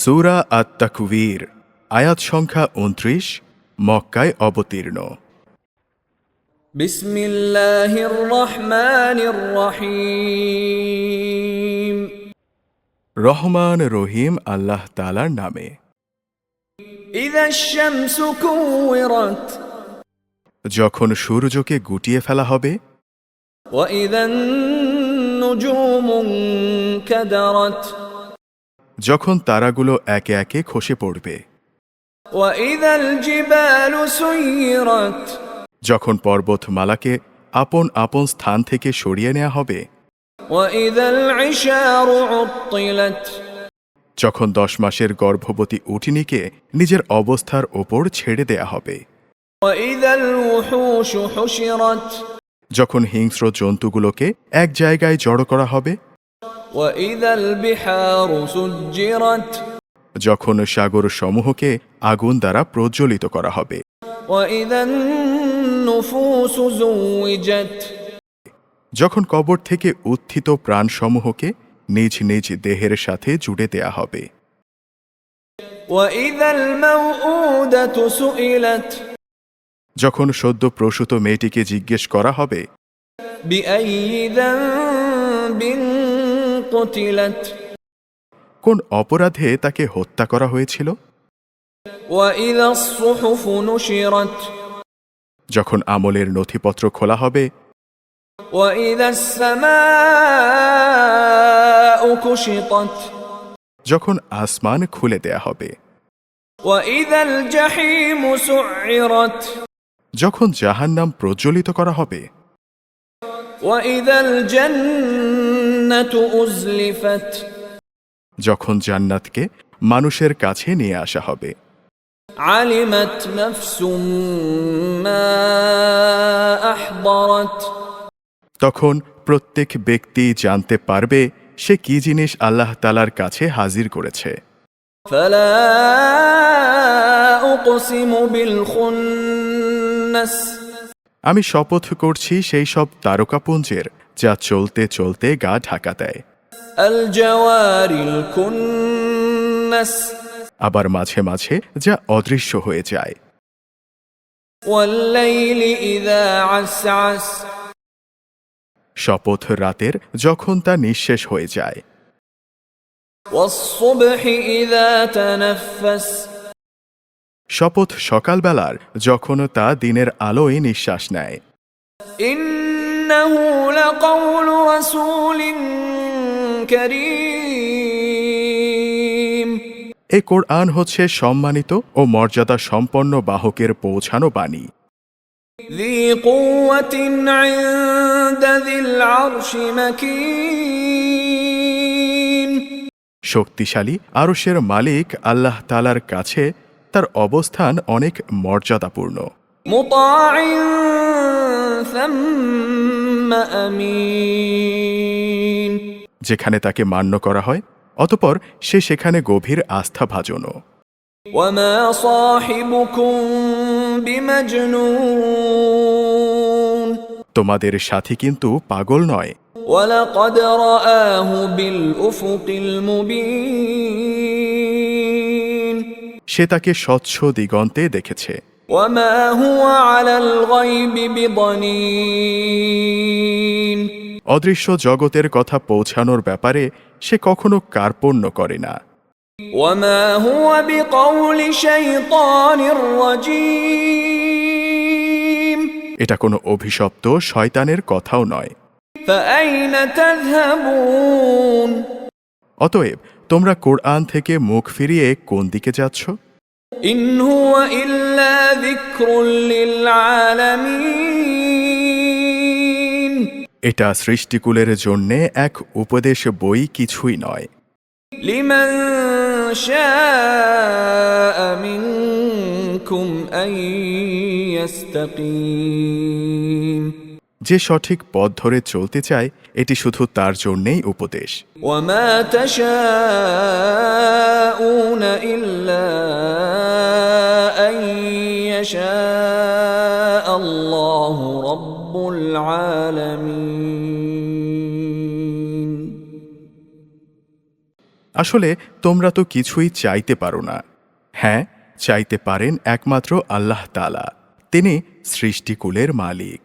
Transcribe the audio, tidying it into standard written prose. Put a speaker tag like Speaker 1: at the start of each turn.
Speaker 1: সূরা আত-তাকবীর আয়াত সংখ্যা ২৯ মক্কায় অবতীর্ণ।
Speaker 2: বিসমিল্লাহির রহমানির রহিম।
Speaker 1: রহমান রহিম আল্লাহ তাআলার নামে।
Speaker 2: ইযাশ শামসু কুওয়িরাত
Speaker 1: যখন সূর্যকে গুটিয়ে ফেলা হবে,
Speaker 2: ওয়া ইযান নুজুমু কাদারাত
Speaker 1: যখন তারাগুলো একে একে খসে পড়বে,
Speaker 2: ওয়া ইযাল জিবালু সুয়িরাত
Speaker 1: যখন পর্বতমালাকে আপন আপন স্থান থেকে সরিয়ে নেওয়া হবে,
Speaker 2: ওয়া ইযাল ইশারু উত্তিলাত
Speaker 1: যখন 10 মাসের গর্ভবতী উটনীকে নিজের অবস্থার ওপর ছেড়ে দেয়া হবে,
Speaker 2: ওয়া ইযাল উহুশু হুশিরাত
Speaker 1: যখন হিংস্র জন্তুগুলোকে এক জায়গায় জড়ো করা হবে,
Speaker 2: ওয়া ইযাল বিহারু সুজ্জিরাত
Speaker 1: যখন সাগর সমূহকে আগুন দ্বারা প্রজ্বলিত করা হবে,
Speaker 2: ওয়া ইযান নুফুসু যুওয়িজাত
Speaker 1: যখন কবর থেকে উত্থিত প্রাণসমূহকে নিজ নিজ দেহের সাথে জুড়ে দেয়া হবে,
Speaker 2: ওয়া ইযাল মাউউদাতু সুইলাত
Speaker 1: যখন সদ্য প্রসূত মেয়েটিকে জিজ্ঞেস করা হবে,
Speaker 2: বিআইয়ি যানবিন কুতিলাত
Speaker 1: কোন অপরাধে তাকে হত্যা করা হয়েছিল,
Speaker 2: ওয়া ইযাস সুহুফু নুশিরাত
Speaker 1: যখন আমলের নথিপত্র খোলা হবে,
Speaker 2: ওয়া ইযাস সামাউ কুশিতাত
Speaker 1: যখন আসমান খুলে দেয়া হবে,
Speaker 2: ওয়া ইযাল জাহিমু সুইরাত
Speaker 1: যখন জাহান্নাম প্রজ্বলিত করা হবে,
Speaker 2: ওয়া ইযাল জান্নাতু উযলিফাত
Speaker 1: যখন জান্নাতকে মানুষের কাছে নিয়ে আসা হবে,
Speaker 2: আলিমাত নাফসুম মা আহদারাত
Speaker 1: তখন প্রত্যেক ব্যক্তি জানতে পারবে সে কি জিনিস আল্লাহ তাআলার কাছে হাজির করেছে।
Speaker 2: ফালা উকসিমু বিল খুন্নাস
Speaker 1: আমি শপথ করছি সেই সব তারকাপুঞ্জের যা চলতে চলতে গা ঢাকা দেয়,
Speaker 2: আল জাওয়ারিল কুন্নাস
Speaker 1: আবার মাঝে মাঝে যা অদৃশ্য হয়ে যায়,
Speaker 2: ওয়াল লাইলি ইযা আসআস
Speaker 1: শপথ রাতের যখন তা নিঃশেষ হয়ে যায়,
Speaker 2: ওয়াস সুবহি ইযা তানাফফাস
Speaker 1: শপথ সকালবেলার যখন তা দিনের আলোয় নিঃশ্বাস নেয়।
Speaker 2: ইন্নাহু লাকাউলু রাসূলিন কারীম
Speaker 1: এই কোরআন হচ্ছে সম্মানিত ও মর্যাদা সম্পন্ন বাহকের পৌঁছানো বাণী,
Speaker 2: ذي قوة عند ذي العرش مكين
Speaker 1: শক্তিশালী আরশের মালিক আল্লাহ তাআলার কাছে তার অবস্থান অনেক মর্যাদাপূর্ণ,
Speaker 2: مطاع ثم أمين
Speaker 1: যেখানে তাকে মান্য করা হয় অতঃপর সে সেখানে গভীর আস্থাভাজনও।
Speaker 2: وما صاحبكم بمجنون
Speaker 1: তোমাদের সাথী কিন্তু পাগল নয়,
Speaker 2: ولقد رآه بالأفق المبين
Speaker 1: সে তাকে স্বচ্ছ দিগন্তে দেখেছে।
Speaker 2: وما هو على الغيب بضنين
Speaker 1: অদৃশ্য জগতের কথা পৌঁছানোর ব্যাপারে সে কখনো কার্পণ্য করে না।
Speaker 2: وما هو بقول شيطان رجيم
Speaker 1: এটা কোনো অভিশপ্ত শয়তানের কথাও নয়।
Speaker 2: فأين تذهبون
Speaker 1: অতএব তোমরা কোরআন থেকে মুখ ফিরিয়ে কোন দিকে যাচ্ছ?
Speaker 2: إن هو إلا ذكر للعالمين
Speaker 1: এটা সৃষ্টিকুলের জন্যে এক উপদেশ বই, কিছুই নয়।
Speaker 2: لمن شاء منكم أن يستقيم
Speaker 1: যে সঠিক পথ ধরে চলতে চায় এটি শুধু তার জন্যেই উপদেশ।
Speaker 2: وما تشاءون إلا أن يشاء الله رب العالمين
Speaker 1: আসলে তোমরা তো কিছুই চাইতে পারো না। হ্যাঁ, চাইতে পারেন একমাত্র আল্লাহ তাআলা। তিনি সৃষ্টিকুলের মালিক।